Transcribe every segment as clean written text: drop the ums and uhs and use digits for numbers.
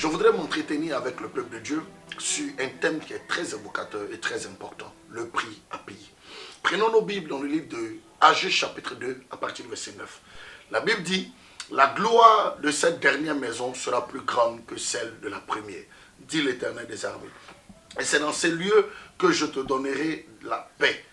Je voudrais m'entretenir avec le peuple de Dieu sur un thème qui est très évocateur et très important, le prix à payer. Prenons nos Bibles dans le livre de Agé chapitre 2 à partir du verset 9. La Bible dit, la gloire de cette dernière maison sera plus grande que celle de la première, dit l'Éternel des armées. Et c'est dans ces lieux que je te donnerai la paix,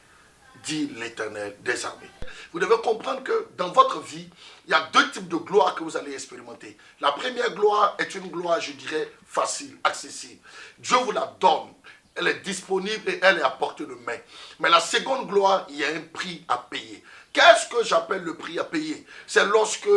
dit l'Éternel des armées. Vous devez comprendre que dans votre vie, il y a deux types de gloire que vous allez expérimenter. La première gloire est une gloire, je dirais, facile, accessible. Dieu vous la donne. Elle est disponible et elle est à portée de main. Mais la seconde gloire, il y a un prix à payer. Qu'est-ce que j'appelle le prix à payer? C'est lorsque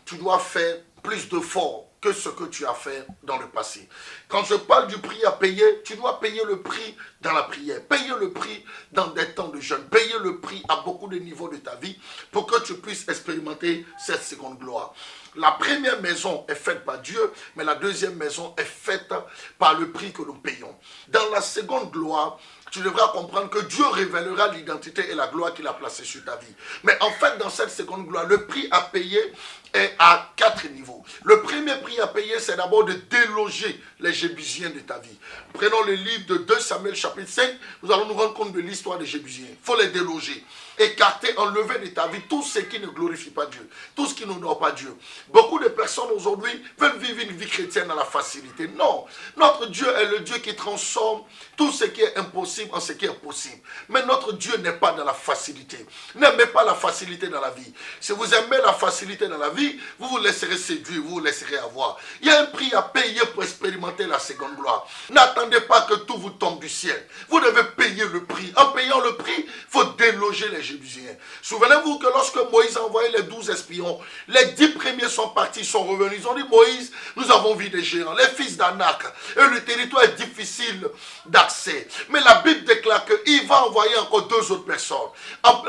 tu dois faire plus d'efforts que ce que tu as fait dans le passé. Quand je parle du prix à payer, tu dois payer le prix dans la prière, payer le prix dans des temps de jeûne, payer le prix à beaucoup de niveaux de ta vie pour que tu puisses expérimenter cette seconde gloire. La première maison est faite par Dieu, mais la deuxième maison est faite par le prix que nous payons. Dans la seconde gloire, tu devras comprendre que Dieu révélera l'identité et la gloire qu'il a placée sur ta vie. Mais en fait, dans cette seconde gloire, le prix à payer est à 4 niveaux. Le premier prix à payer, c'est d'abord de déloger les Jébusiens de ta vie. Prenons le livre de 2 Samuel chapitre 5, nous allons nous rendre compte de l'histoire des Jébusiens. Il faut les déloger. Écarter, enlever de ta vie tout ce qui ne glorifie pas Dieu, tout ce qui n'honore pas Dieu. Beaucoup de personnes aujourd'hui veulent vivre une vie chrétienne dans la facilité. Non, notre Dieu est le Dieu qui transforme tout ce qui est impossible en ce qui est possible. Mais notre Dieu n'est pas dans la facilité. N'aimez pas la facilité dans la vie. Si vous aimez la facilité dans la vie, vous vous laisserez séduire, vous vous laisserez avoir. Il y a un prix à payer pour expérimenter la seconde gloire. N'attendez pas que tout vous tombe du ciel. Vous devez payer le prix. En payant le prix, il faut déloger les Jébusiens. Souvenez-vous que lorsque Moïse a envoyé les 12 espions, les 10 premiers sont partis, sont revenus. Ils ont dit, Moïse, nous avons vu des géants, les fils d'Anak, et le territoire est difficile d'accès. Mais la Bible déclare qu'il va envoyer encore 2 autres personnes,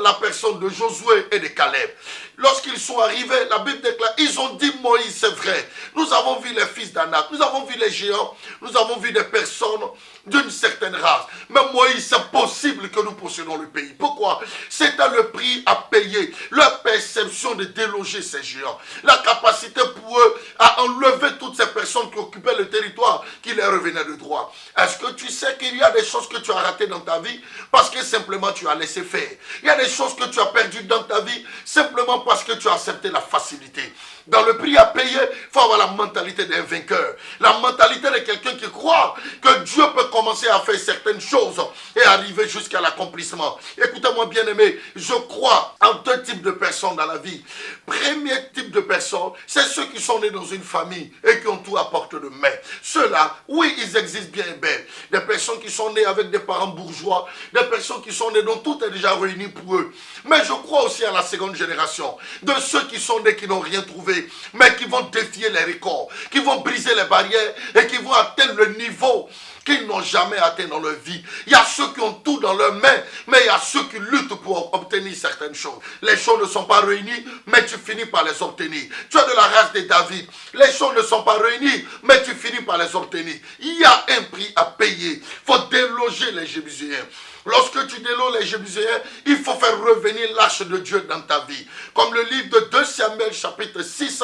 la personne de Josué et de Caleb. Lorsqu'ils sont arrivés, la Bible déclare, ils ont dit, Moïse, c'est vrai, nous avons vu les fils d'Anak, nous avons vu les géants, nous avons vu des personnes d'une certaine race. Mais Moïse, c'est possible que nous possédons le pays. Pourquoi? C'était le prix à payer, leur perception de déloger ces géants, la capacité pour eux à enlever toutes ces personnes qui occupaient le territoire qui leur revenait de droit. Est-ce que tu sais qu'il y a des choses que tu as ratées dans ta vie parce que simplement tu as laissé faire? Il y a des choses que tu as perdues dans ta vie simplement parce que tu as accepté la facilité. Dans le prix à payer, il faut avoir la mentalité d'un vainqueur. La mentalité de quelqu'un qui croit que Dieu peut commencer à faire certaines choses et arriver jusqu'à l'accomplissement. Écoutez-moi bien aimé, je crois en 2 types de personnes dans la vie. Premier type de personnes, c'est ceux qui sont nés dans une famille et qui ont tout à portée de main. Ceux-là, oui, ils existent bien et bien. Des personnes qui sont nées avec des parents bourgeois, des personnes qui sont nées dont tout est déjà réuni pour eux. Mais je crois aussi à la seconde génération, de ceux qui sont nés qui n'ont rien trouvé, mais qui vont défier les records, qui vont briser les barrières et qui vont atteindre le niveau qu'ils n'ont jamais atteint dans leur vie. Il y a ceux qui ont tout dans leurs mains, mais il y a ceux qui luttent pour obtenir certaines choses. Les choses ne sont pas réunies, mais tu finis par les obtenir. Tu es de la race de David. Les choses ne sont pas réunies, mais tu finis par les obtenir. Il y a un prix à payer. Il faut déloger les Jébusiens. Lorsque tu déloges les Jébusiens, il faut faire revenir l'arche de Dieu dans ta vie. Comme le livre de 2 Samuel chapitre 6,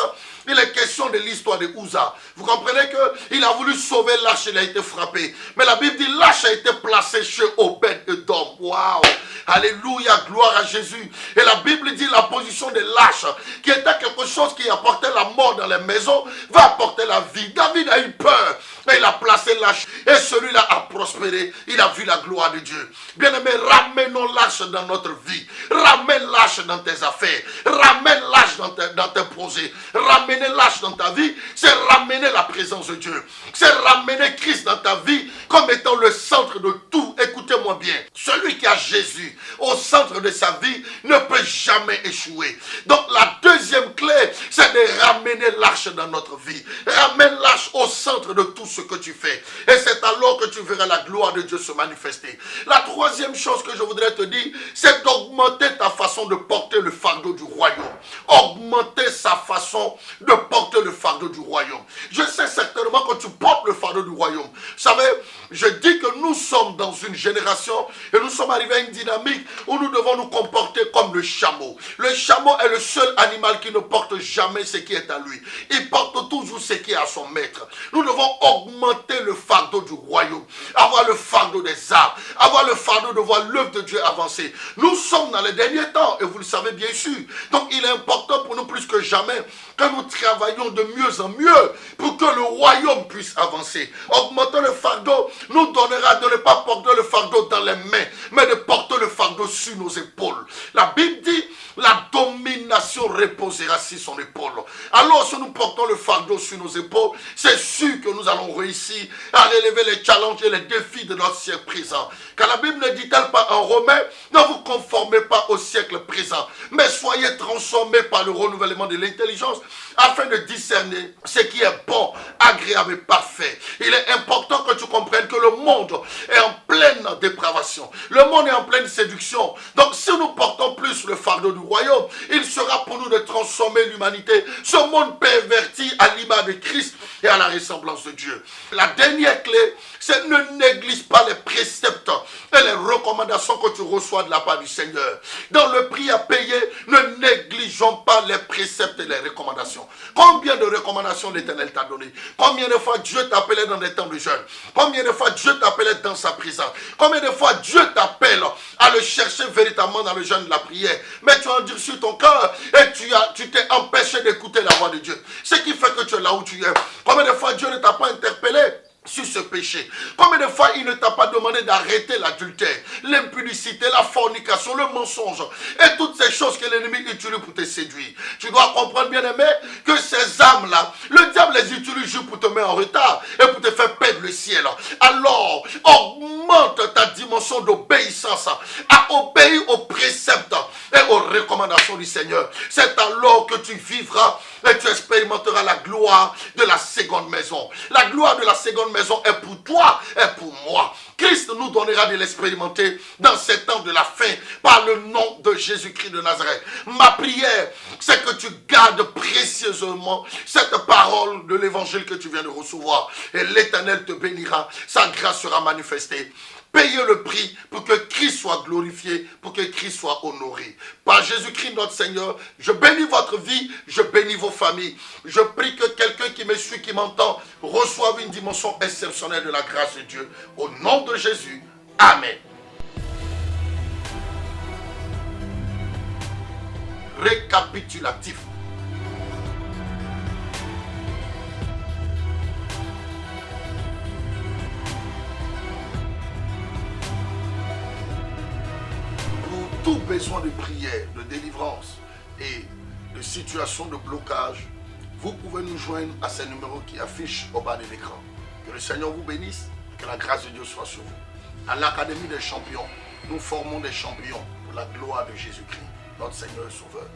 il est question de l'histoire de Uza. Vous comprenez qu'il a voulu sauver l'arche, il a été frappé. Mais la Bible dit l'arche a été placée chez Obed-Edom. Waouh! Alléluia, gloire à Jésus. Et la Bible dit la position de l'arche, qui était quelque chose qui apportait la mort dans les maisons, va apporter la vie. David a eu peur, mais il a placé l'arche. Et celui-là a prospéré. Il a vu la gloire de Dieu. Bien-aimé, ramenons l'arche dans notre vie. Ramène l'arche dans tes affaires. Ramène l'arche dans tes projets. Ramener l'arche dans ta vie, c'est ramener la présence de Dieu. C'est ramener Christ dans ta vie comme étant le centre de tout. Écoutez-moi bien. Celui qui a Jésus au centre de sa vie ne peut jamais échouer. Donc la deuxième clé, c'est de ramener l'arche dans notre vie. Ramène l'arche au centre de tout ce que tu fais. Et c'est alors que tu verras la gloire de Dieu se manifester. La troisième chose que je voudrais te dire, c'est d'augmenter ta façon de porter le fardeau du royaume. Augmente augmenter sa façon de porter le fardeau du royaume. Je sais certainement que tu portes le fardeau du royaume. Vous savez, je dis que nous sommes dans une génération et nous sommes arrivés à une dynamique où nous devons nous comporter comme le chameau. Le chameau est le seul animal qui ne porte jamais ce qui est à lui. Il porte toujours ce qui est à son maître. Nous devons augmenter le fardeau du royaume, avoir le fardeau des arts, avoir le fardeau de voir l'œuvre de Dieu avancer. Nous sommes dans les derniers temps et vous le savez bien sûr. Donc il est important pour nous plus que jamais que nous travaillions de mieux en mieux pour que le royaume puisse avancer. Augmenter le fardeau nous donnera de ne pas porter le fardeau dans les mains, mais de porter le fardeau sur nos épaules. La Bible dit, la domination reposera sur son épaule. Alors si nous portons le fardeau sur nos épaules, c'est sûr que nous allons réussir à relever les challenges et les défis de notre siècle présent. Car la Bible ne dit-elle pas en Romains, ne vous conformez pas au siècle présent, mais soyez transformés par le renouvellement de l'intelligence afin de discerner ce qui est bon, agréable et parfait. Il est important que tu comprennes que le monde est en pleine dépravation. Le monde est en pleine séduction. Donc si nous portons plus le fardeau du royaume, il sera pour nous de transformer l'humanité. Ce monde perverti à l'image de Christ et à la ressemblance de Dieu. La dernière clé, c'est ne néglige pas les préceptes et les recommandations que tu reçois de la part du Seigneur. Dans le prix à payer, ne négligeons pas les préceptes et les recommandations. Combien de recommandations l'Éternel t'a donné? Combien de fois Dieu t'appelait dans des temps de jeûne? Combien de fois Dieu t'appelait dans sa présence? Combien de fois Dieu t'appelle à le chercher véritablement dans le jeûne de la prière? Mais tu as endurci ton cœur et tu t'es empêché d'écouter la voix de Dieu. Ce qui fait que tu es là où tu es. Combien de fois Dieu ne t'a pas interpellé sur ce péché? Combien de fois il ne t'a pas demandé d'arrêter l'adultère, l'impudicité, la fornication, le mensonge et toutes ces choses que l'ennemi utilise pour te séduire? Tu dois comprendre, bien aimé, que ces âmes-là, le diable les utilise juste pour te mettre en retard et pour te faire perdre le ciel. Alors, augmente ta dimension d'obéissance à obéir aux préceptes et aux recommandations du Seigneur. C'est alors que tu vivras et tu expérimenteras la gloire de la seconde maison. La gloire de la seconde maison est pour toi et pour moi. Christ nous donnera de l'expérimenter dans ces temps de la fin par le nom de Jésus-Christ de Nazareth. Ma prière, c'est que tu gardes précieusement cette parole de l'évangile que tu viens de recevoir. Et l'Éternel te bénira, sa grâce sera manifestée. Payez le prix pour que Christ soit glorifié, pour que Christ soit honoré. Par Jésus-Christ notre Seigneur, je bénis votre vie, je bénis vos familles. Je prie que quelqu'un qui me suit, qui m'entend, reçoive une dimension exceptionnelle de la grâce de Dieu. Au nom de Jésus, Amen. Récapitulatif. Tout besoin de prière, de délivrance et de situation de blocage, vous pouvez nous joindre à ces numéros qui affichent au bas de l'écran. Que le Seigneur vous bénisse, que la grâce de Dieu soit sur vous. À l'Académie des champions, nous formons des champions pour la gloire de Jésus-Christ, notre Seigneur et Sauveur.